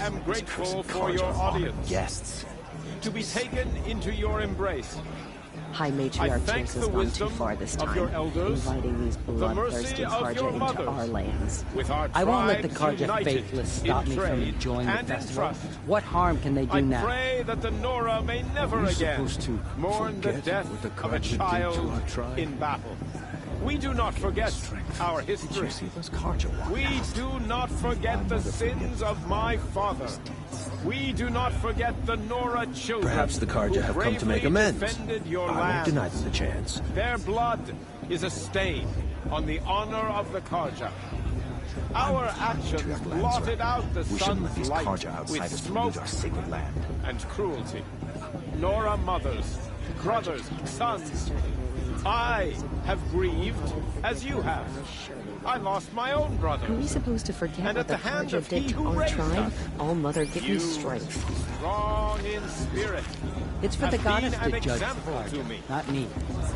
am grateful for your audience. Guests. To be taken into your embrace. High I Matriarch thank Jace has the gone too wisdom far this of time, your elders, inviting these the mercy bloodthirsty of Karja your into mothers. our lands. With our I won't let the tribes Karja united faithless stop in me from trade enjoying the and in festival. trust. What harm can they do I now? pray that the Nora may never we again supposed to mourn the forget death what the of a Karja did to child our tribe? in battle. We do not forget our Did history. you see those Karja walk We out? do not forget the sins of my father. We do not forget the Nora children. Perhaps the Karja who have come to make bravely amends. defended your I won't land. deny them the chance. Their blood is a stain on the honor of the Karja. Our actions Patriarch lands, blotted right? out the We shouldn't let sun's these light Karja with outsiders smoke pollute our sacred land. and cruelty. Nora mothers, brothers, sons, I have grieved as you have. I lost my own brother. Are we supposed to forget And what at the the hand Karja of did he to who our raised tribe? us, All Mother, give me You, strength. strong in spirit, It's for the have goddess been to an judge the example to Karja, me. not me.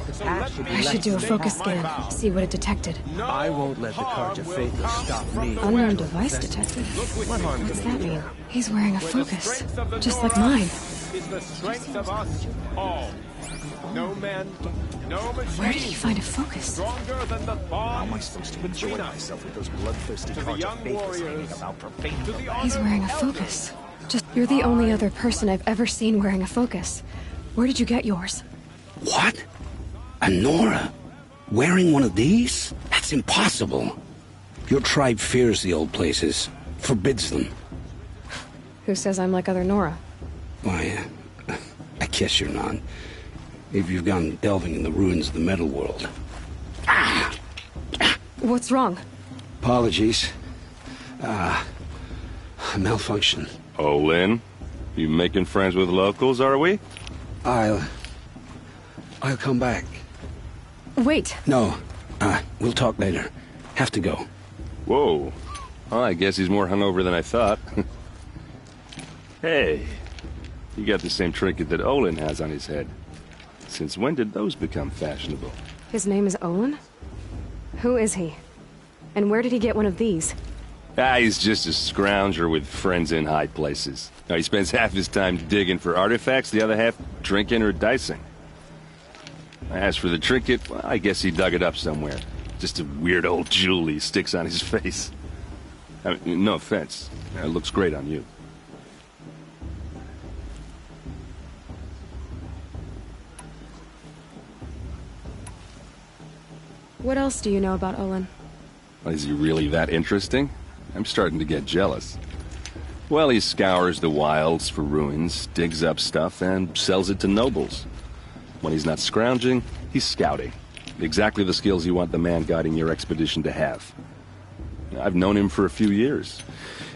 The So past let should me be I left should do a Let's focus take my scan, vow. see what it detected. No I won't let the harm Karja will faithless come stop from me. the Unknown west. device detected. Look with What me. harm What's could it that do? mean? He's wearing a Where the focus, strength of the just like Nora mine. is the strength of us all. No men, no machines. Where did he find a focus? Stronger than the How am I bond supposed to between enjoy us. myself with those bloodthirsty To the Karja young faithless hanging warriors, about profaning to the the land? He's wearing a focus. You're the only other person I've ever seen wearing a focus. Where did you get yours? What? A Nora? Wearing one of these? That's impossible. Your tribe fears the old places, forbids them. Who says I'm like other Nora? Why, I guess you're not. If you've gone delving in the ruins of the metal world. What's wrong? Apologies. Malfunction. Oh, Lynn, you making friends with locals, are we? I'll come back. Wait, No, we'll talk later. Have to go. Whoa. Well, I guess he's more hungover than I thought. Hey, you got the same trinket that Olin has on his head. Since when did those become fashionable? his name is Olin? Who is he? And where did he get one of these? He's just a scrounger with friends in high places. Now, he spends half his time digging for artifacts, the other half drinking or dicing. As for the trinket, well, I guess he dug it up somewhere. Just a weird old jewel he sticks on his face. I mean, no offense. It looks great on you. What else do you know about Olin? Is he really that interesting? I'm starting to get jealous. Well, he scours the wilds for ruins, digs up stuff, and sells it to nobles. When he's not scrounging, he's scouting. Exactly the skills you want the man guiding your expedition to have. I've known him for a few years.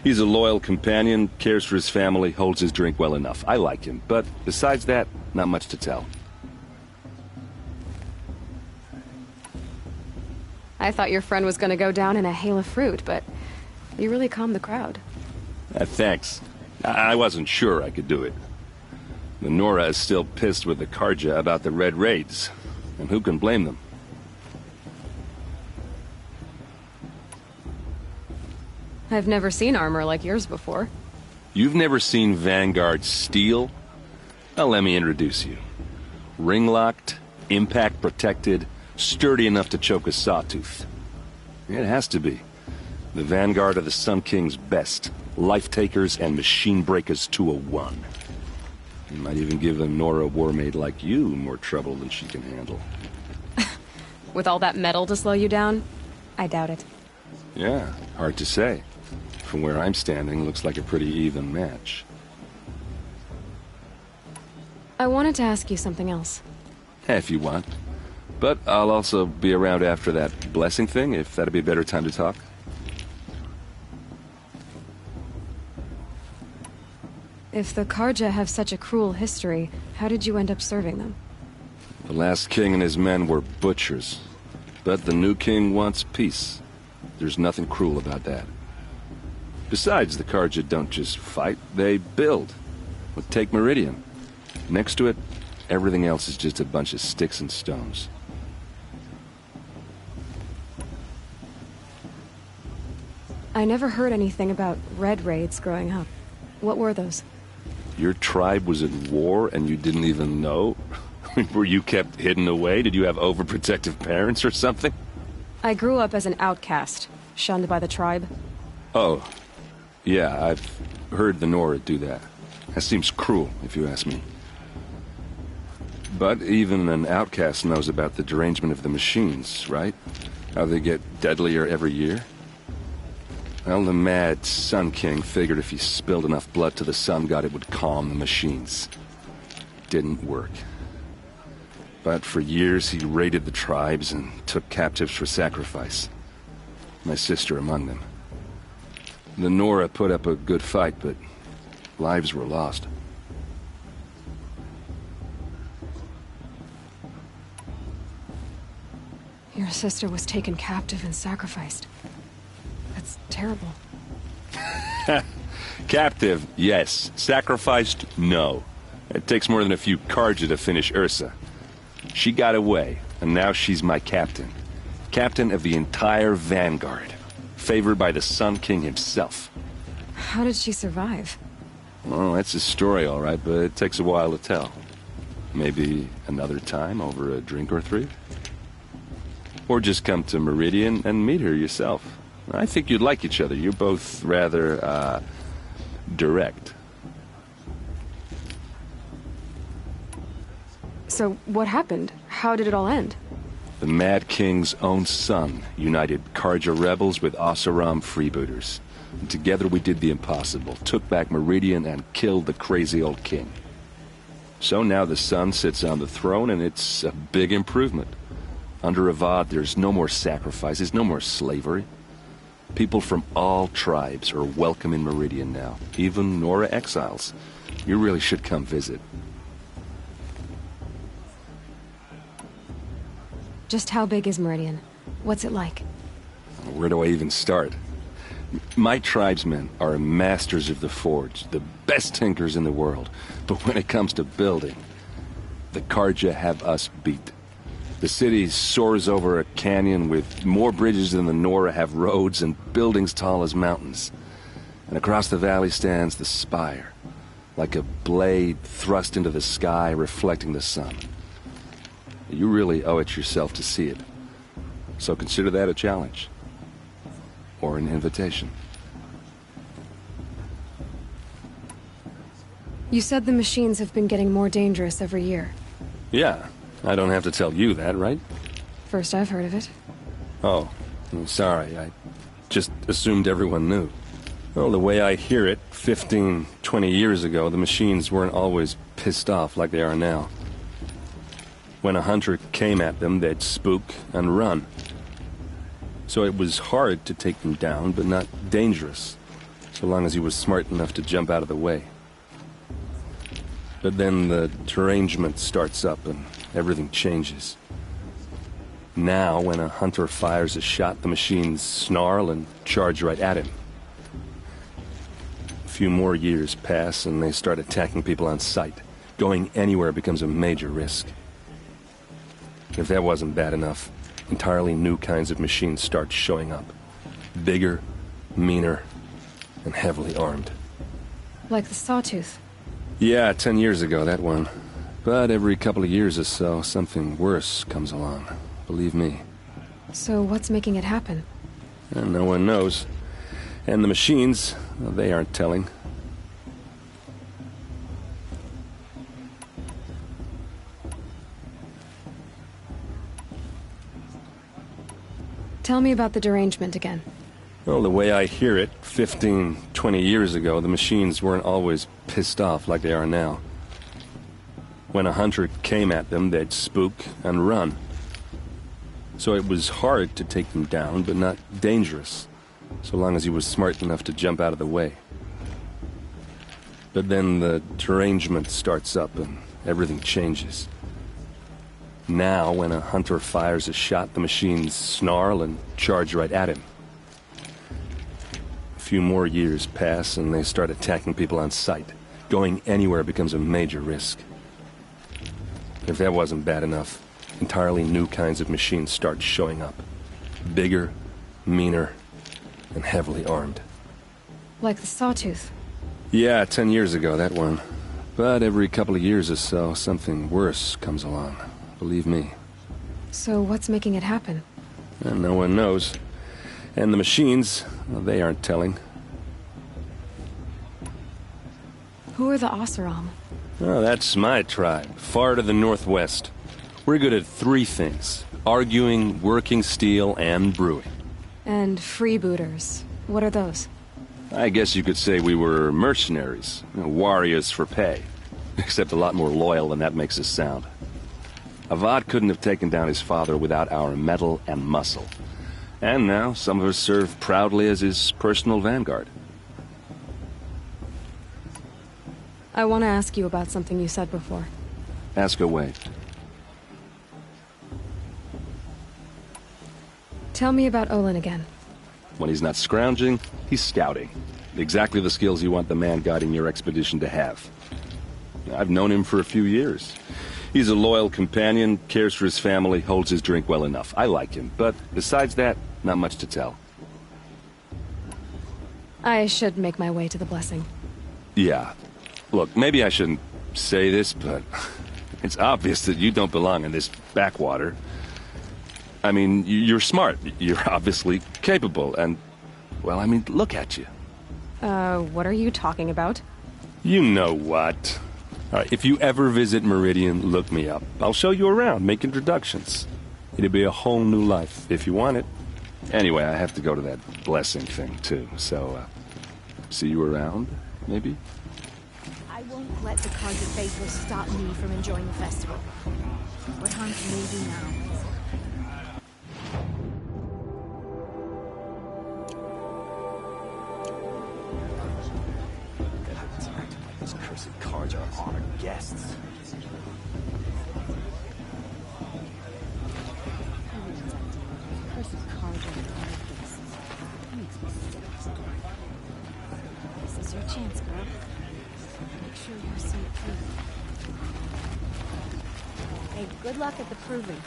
He's a loyal companion, cares for his family, holds his drink well enough. I like him, but besides that, not much to tell. I thought your friend was gonna go down in a hail of fruit, but you really calmed the crowd. Thanks. I wasn't sure I could do it. The Nora is still pissed with the Karja about the Red Raids, and who can blame them? I've never seen armor like yours before. You've never seen Vanguard steel? Well, let me introduce you. Ring-locked, impact-protected, sturdy enough to choke a sawtooth. It has to be. The Vanguard are the Sun King's best. Life-takers and machine breakers to a one. You might even give a Nora warmaid like you more trouble than she can handle. With all that metal to slow you down? I doubt it. Yeah, hard to say. From where I'm standing, looks like a pretty even match. I wanted to ask you something else. If you want. But I'll also be around after that blessing thing, if that'd be a better time to talk. If the Karja have such a cruel history, how did you end up serving them? The last king and his men were butchers. But the new king wants peace. There's nothing cruel about that. Besides, the Karja don't just fight, they build. Well, take Meridian. Next to it, everything else is just a bunch of sticks and stones. I never heard anything about red raids growing up. What were those? Your tribe was at war and you didn't even know? Were you kept hidden away? Did you have overprotective parents or something? I grew up as an outcast, shunned by the tribe. Oh. Yeah, I've heard the Nora do that. That seems cruel, if you ask me. But even an outcast knows about the derangement of the machines, right? How they get deadlier every year? Well, the mad Sun King figured if he spilled enough blood to the Sun God, it would calm the machines. Didn't work. But for years, he raided the tribes and took captives for sacrifice. My sister among them. The Nora put up a good fight, but lives were lost. Your sister was taken captive and sacrificed. That's terrible. Captive, yes. Sacrificed, no. It takes more than a few Karja to finish Ursa. She got away, and now she's my captain. Captain of the entire Vanguard. Favored by the Sun King himself. How did she survive? Well, that's a story, all right, but it takes a while to tell. Maybe another time over a drink or three? Or just come to Meridian and meet her yourself. I think you'd like each other. You're both rather, direct. So, what happened? How did it all end? The Mad King's own son united Karja rebels with Oseram freebooters. And together we did the impossible, took back Meridian and killed the crazy old king. So now the son sits on the throne and it's a big improvement. Under Avad, there's no more sacrifices, no more slavery. People from all tribes are welcome in Meridian now, even Nora exiles. You really should come visit. Just how big is Meridian? What's it like? Where do I even start? My tribesmen are masters of the forge, the best tinkers in the world. But when it comes to building, the Karja have us beat. The city soars over a canyon with more bridges than the Nora have roads and buildings tall as mountains. And across the valley stands the spire, like a blade thrust into the sky reflecting the sun. You really owe it yourself to see it. So consider that a challenge. Or an invitation. You said the machines have been getting more dangerous every year. Yeah, I don't have to tell you that, right? First I've heard of it. Oh, I'm sorry. I just assumed everyone knew. Well, the way I hear it, 15, 20 years ago, the machines weren't always pissed off like they are now. When a hunter came at them, they'd spook and run. So it was hard to take them down, but not dangerous, so long as he was smart enough to jump out of the way. But then the derangement starts up and everything changes. Now, when a hunter fires a shot, the machines snarl and charge right at him. A few more years pass and they start attacking people on sight. Going anywhere becomes a major risk. If that wasn't bad enough, entirely new kinds of machines start showing up. Bigger, meaner, and heavily armed. Like the Sawtooth. Yeah, 10 years ago, that one. But every couple of years or so, something worse comes along. Believe me. So what's making it happen? And no one knows. And the machines, well, they aren't telling. Tell me about the derangement again. Well, the way I hear it, 15, 20 years ago, the machines weren't always pissed off like they are now. When a hunter came at them, they'd spook and run. So it was hard to take them down, but not dangerous, so long as he was smart enough to jump out of the way. But then the derangement starts up and everything changes. Now, when a hunter fires a shot, the machines snarl and charge right at him. A few more years pass and they start attacking people on sight. Going anywhere becomes a major risk. If that wasn't bad enough, entirely new kinds of machines start showing up. Bigger, meaner, and heavily armed. Like the Sawtooth. Yeah, 10 years ago, that one. But every couple of years or so, something worse comes along. Believe me. So what's making it happen? And no one knows. And the machines, well, they aren't telling. Who are the Oseram? Oh, that's my tribe, far to the northwest. We're good at three things: arguing, working steel, and brewing. And freebooters. What are those? I guess you could say we were mercenaries, warriors for pay. Except a lot more loyal than that makes us sound. Avad couldn't have taken down his father without our metal and muscle. And now, some of us serve proudly as his personal vanguard. I want to ask you about something you said before. Ask away. Tell me about Olin again. When he's not scrounging, he's scouting. Exactly the skills you want the man guiding your expedition to have. I've known him for a few years. He's a loyal companion, cares for his family, holds his drink well enough. I like him, but besides that, not much to tell. I should make my way to the blessing. Yeah. Look, maybe I shouldn't say this, but it's obvious that you don't belong in this backwater. I mean, you're smart. You're obviously capable, and, well, I mean, look at you. What are you talking about? You know what. All right, if you ever visit Meridian, look me up. I'll show you around, make introductions. It'll be a whole new life, if you want it. Anyway, I have to go to that blessing thing, too, so, see you around, maybe? I won't let the cards of faithful stop me from enjoying the festival. What harm can they do now? These cursed cards are honored guests. This is your chance, girl. Make sure you're see it through. Hey, good luck at the proving.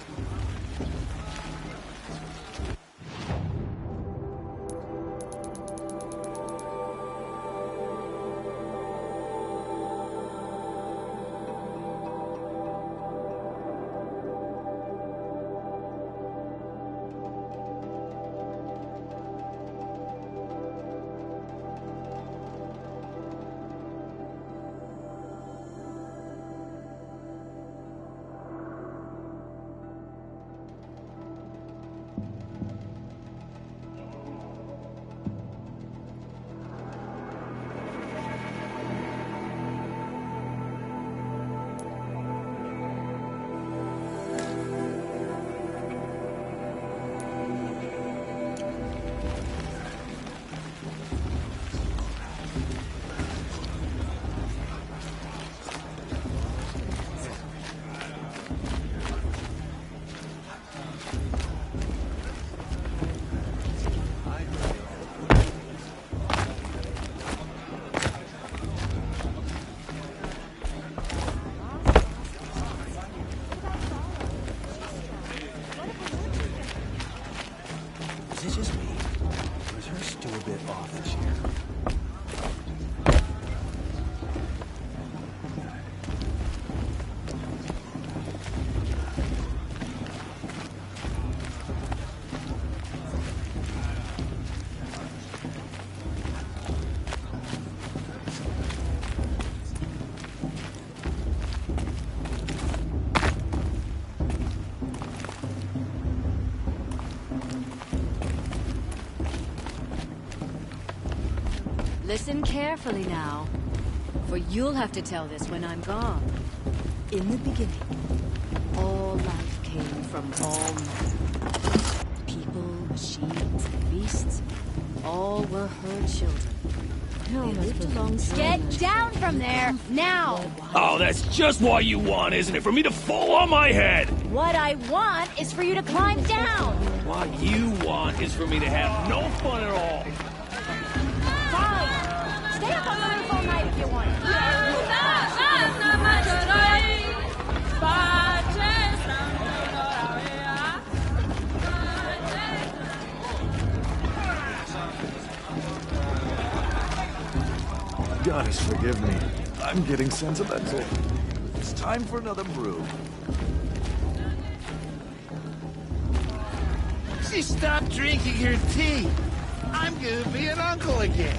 Is it just me? Or is her stew a bit off this year? Listen carefully now, for you'll have to tell this when I'm gone. In the beginning, all life came from all men. People, machines, and beasts, all were her children. They lived alongside. Get down from there, now! Oh, that's just what you want, isn't it? For me to fall on my head! What I want is for you to climb down! What you want is for me to have no fun at all. Fine! Stay up on the roof all night if you want. Goddess Forgive me. I'm getting sentimental. It's time for another brew. She stopped drinking her tea. I'm gonna be an uncle again.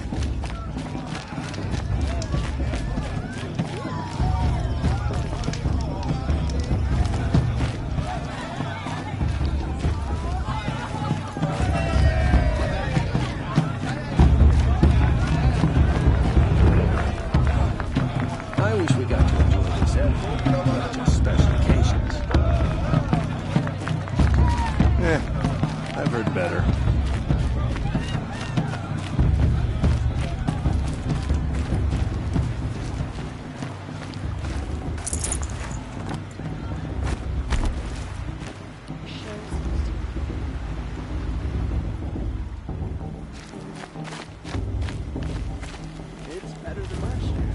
I wish we got to enjoy this every not just special occasions. I've heard better. It's better than last year.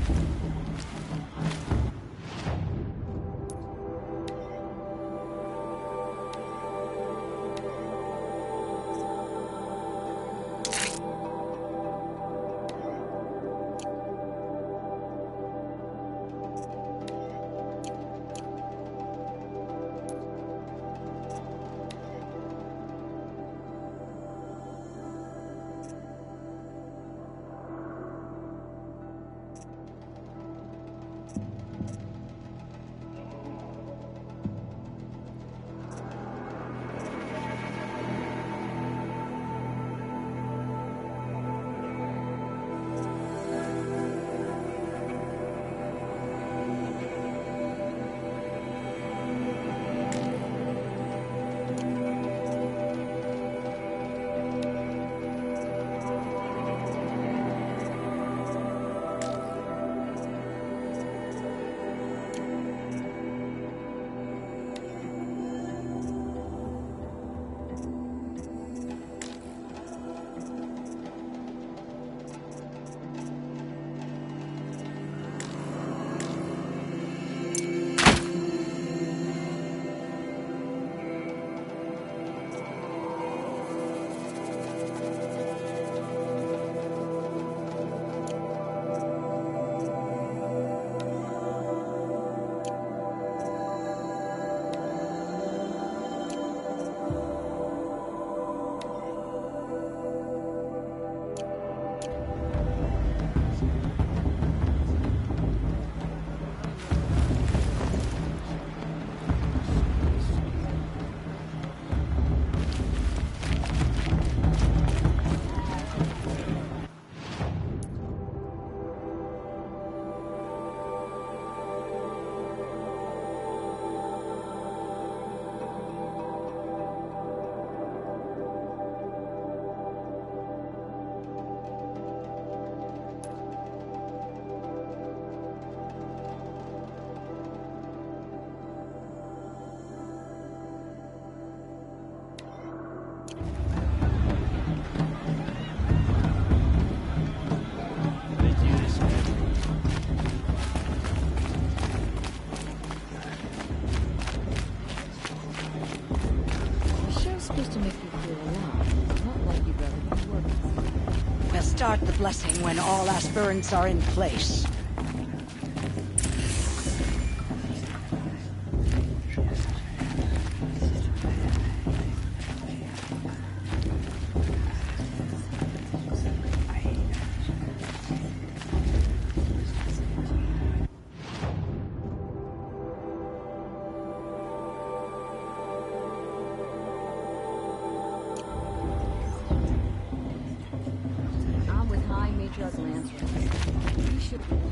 We'll start the blessing when all aspirants are in place.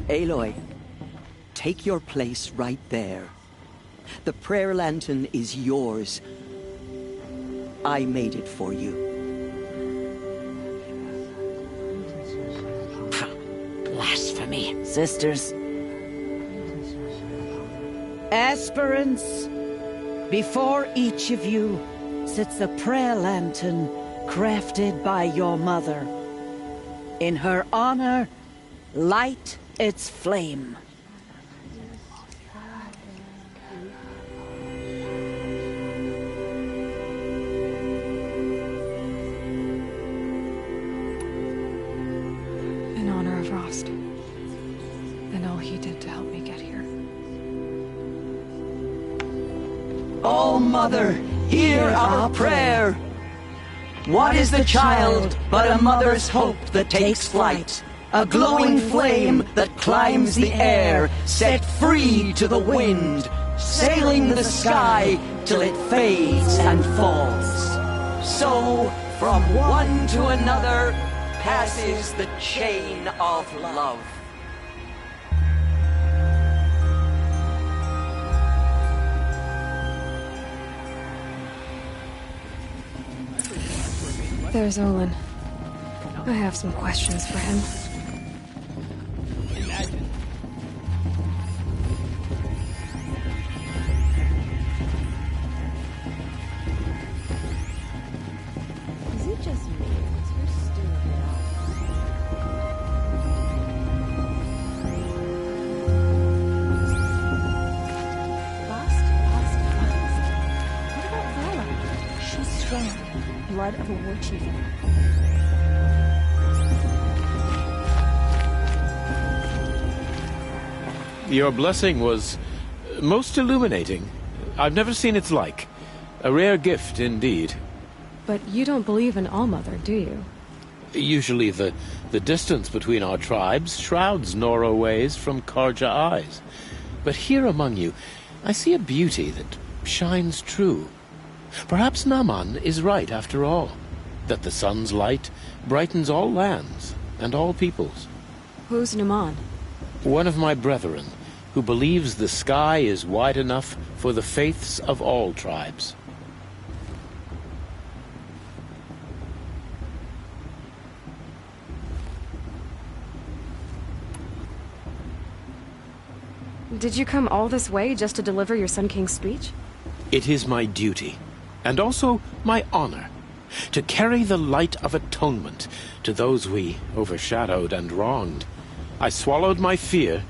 Aloy, take your place right there. The prayer lantern is yours. I made it for you. Blasphemy. Sisters. Aspirants, before each of you sits a prayer lantern crafted by your mother. In her honor, light its flame. In honor of Rost. and all he did to help me get here. All Mother, hear our prayer. What is the child but a mother's hope that takes flight? A glowing flame that climbs the air, set free to the wind, sailing the sky till it fades and falls. So, from one to another, passes the chain of love. There's Olin. I have some questions for him. Is it just me? You're still a bit off. Lost. What about Vala? She's strong. Blood of a war chief. Your blessing was most illuminating. I've never seen its like. A rare gift indeed. But you don't believe in Allmother, do you? Usually the distance between our tribes shrouds Nora ways from Karja eyes. But here among you, I see a beauty that shines true. Perhaps Naman is right after all, that the sun's light brightens all lands and all peoples. Who's Naman? One of my brethren, who believes the sky is wide enough for the faiths of all tribes. Did you come all this way just to deliver your Sun King's speech? It is my duty, and also my honor, to carry the light of atonement to those we overshadowed and wronged. I swallowed my fear,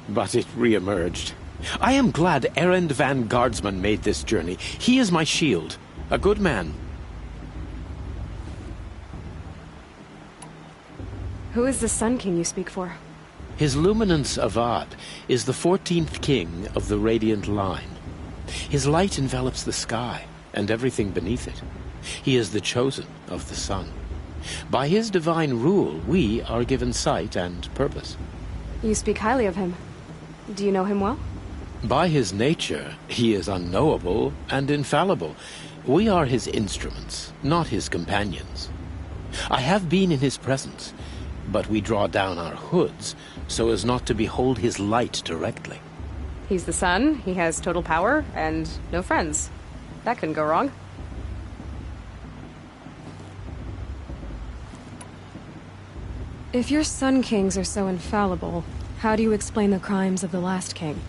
but it re-emerged. I am glad Erend van Guardsman made this journey. He is my shield, a good man. Who is the Sun King you speak for? His Luminance Avad is the 14th king of the Radiant Line. His light envelops the sky and everything beneath it. He is the chosen of the sun. By his divine rule, we are given sight and purpose. You speak highly of him. Do you know him well? By his nature, he is unknowable and infallible. We are his instruments, not his companions. I have been in his presence, but we draw down our hoods so as not to behold his light directly. He's the sun, he has total power, and no friends. That couldn't go wrong. If your Sun Kings are so infallible, how do you explain the crimes of the last king?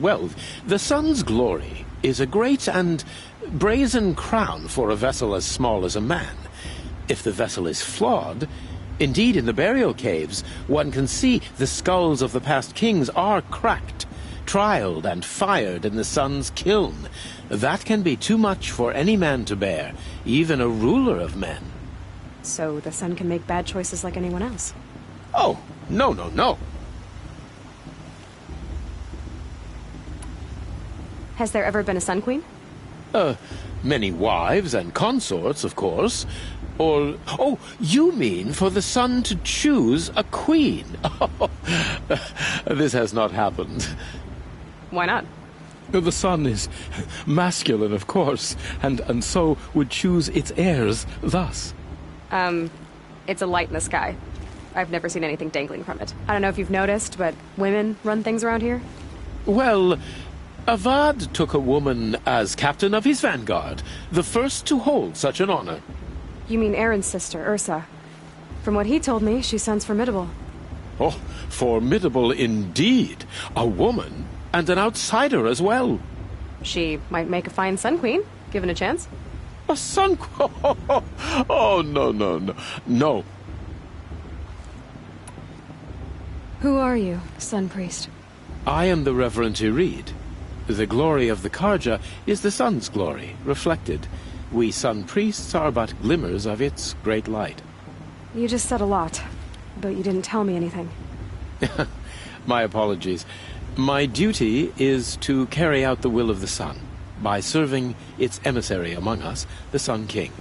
Well, the sun's glory is a great and brazen crown for a vessel as small as a man. If the vessel is flawed, indeed in the burial caves, one can see the skulls of the past kings are cracked, trialed and fired in the sun's kiln. That can be too much for any man to bear, even a ruler of men. So the sun can make bad choices like anyone else? Oh, no. Has there ever been a Sun Queen? Many wives and consorts, of course. Or, oh, you mean for the sun to choose a queen? This has not happened. Why not? The sun is masculine, of course, and so would choose its heirs thus. It's a light in the sky. I've never seen anything dangling from it. I don't know if you've noticed, but women run things around here. Well, Avad took a woman as captain of his vanguard, the first to hold such an honor. You mean Aaron's sister, Ursa. From what he told me, she sounds formidable. Oh, formidable indeed. A woman, and an outsider as well. She might make a fine Sun Queen, given a chance. A Sun Queen? Oh, no. Who are you, Sun Priest? I am the Reverend Irid. The glory of the Karja is the sun's glory, reflected. We Sun Priests are but glimmers of its great light. You just said a lot, but you didn't tell me anything. My apologies. My duty is to carry out the will of the sun, by serving its emissary among us, the Sun King.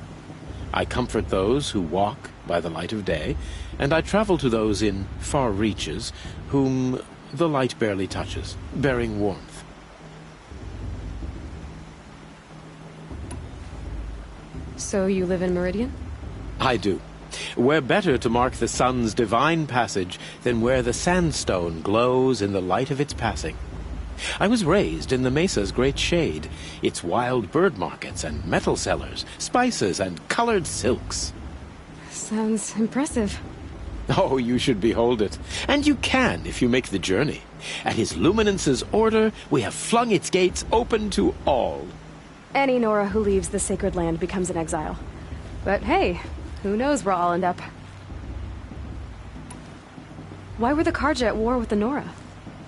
I comfort those who walk by the light of day, and I travel to those in far reaches whom the light barely touches, bearing warmth. So you live in Meridian? I do. Where better to mark the sun's divine passage than where the sandstone glows in the light of its passing. I was raised in the mesa's great shade, its wild bird markets and metal cellars, spices and colored silks. Sounds impressive. Oh, you should behold it. And you can if you make the journey. At His Luminance's order, we have flung its gates open to all. Any Nora who leaves the sacred land becomes an exile. But hey, who knows where I'll end up. Why were the Karja at war with the Nora?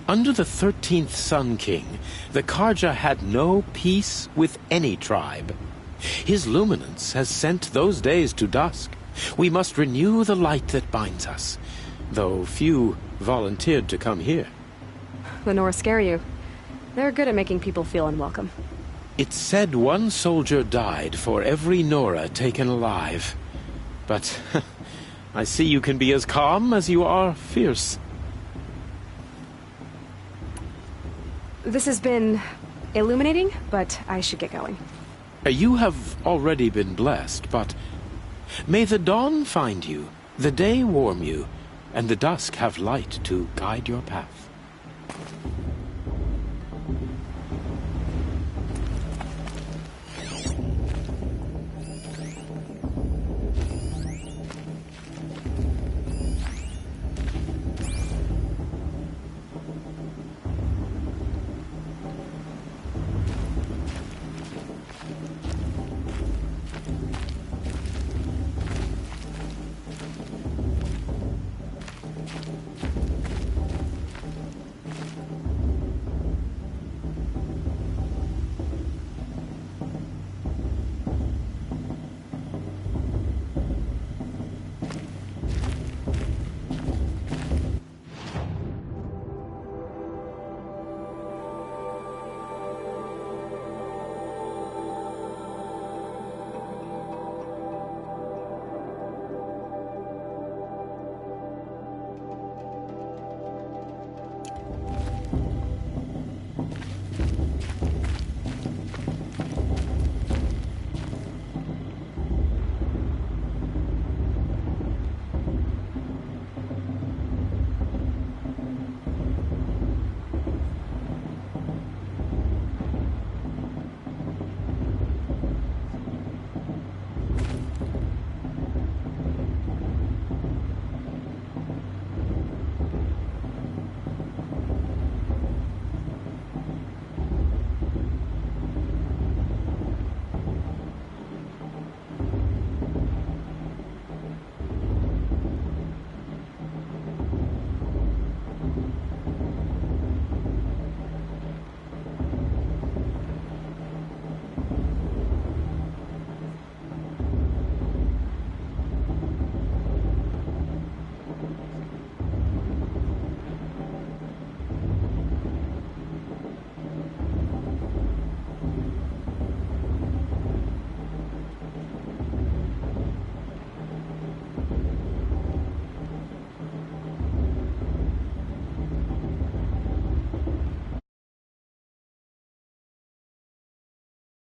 Under the 13th Sun King, the Karja had no peace with any tribe. His Luminance has sent those days to dusk. We must renew the light that binds us, though few volunteered to come here. The Nora scare you. They're good at making people feel unwelcome. It's said one soldier died for every Nora taken alive. But I see you can be as calm as you are fierce. This has been illuminating, but I should get going. You have already been blessed, but may the dawn find you, the day warm you, and the dusk have light to guide your path.